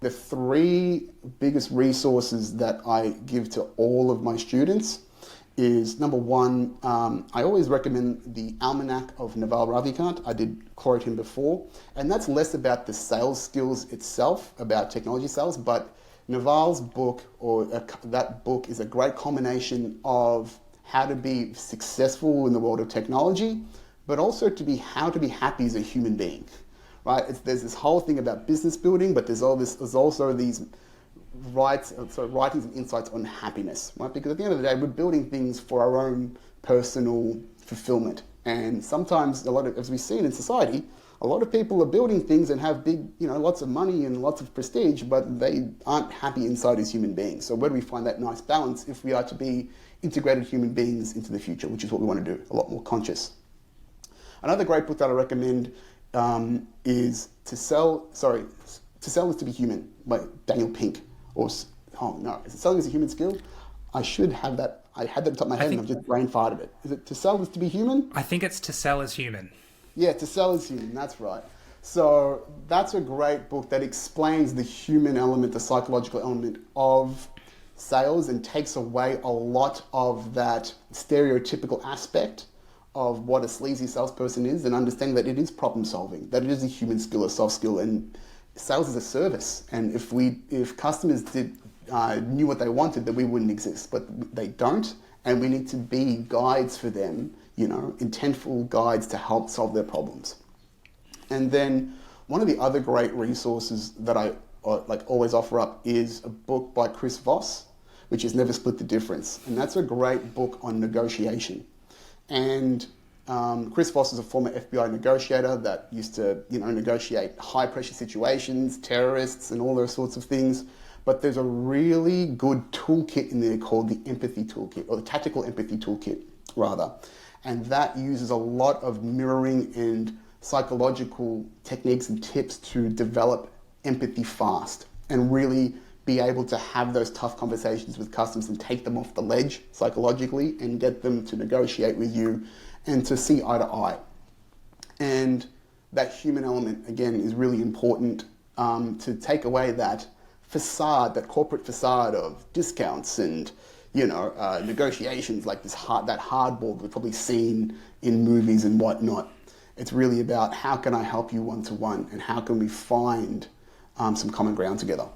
The three biggest resources that I give to all of my students is number one, I always recommend the Almanac of Naval Ravikant. I did quote him before, and that's less about the sales skills itself, about technology sales, but Naval's book, that book, is a great combination of how to be successful in the world of technology, but also how to be happy as a human being, right? There's this whole thing about business building, but there's also these writings and insights on happiness, right? Because at the end of the day, we're building things for our own personal fulfillment. And sometimes as we've seen in society, a lot of people are building things and have big, lots of money and lots of prestige, but they aren't happy inside as human beings. So where do we find that nice balance if we are to be integrated human beings into the future, which is what we want to do, a lot more conscious. Another great book that I recommend is To Sell is to Be Human by Daniel Pink. Is it Selling is a Human Skill? I should have that. I had that on top of my head and I've just brain farted it. Is it To Sell is to Be Human? I think it's To Sell is Human. Yeah, To Sell is Human, that's right. So that's a great book that explains the human element, the psychological element of sales, and takes away a lot of that stereotypical aspect of what a sleazy salesperson is, and understanding that it is problem solving, that it is a human skill, a soft skill, and sales is a service. And if customers knew what they wanted, then we wouldn't exist, but they don't, and we need to be guides for them, intentful guides to help solve their problems. And then one of the other great resources that I always offer up is a book by Chris Voss, which is Never Split the Difference. And that's a great book on negotiation. And Chris Voss is a former FBI negotiator that used to, negotiate high pressure situations, terrorists, and all those sorts of things. But there's a really good toolkit in there called the Empathy Toolkit, or the Tactical Empathy Toolkit, rather. And that uses a lot of mirroring and psychological techniques and tips to develop empathy fast and really be able to have those tough conversations with customers and take them off the ledge psychologically and get them to negotiate with you and to see eye to eye. And that human element, again, is really important to take away that facade, that corporate facade of discounts and negotiations, like that hardball we've probably seen in movies and whatnot. It's really about how can I help you one-to-one and how can we find some common ground together.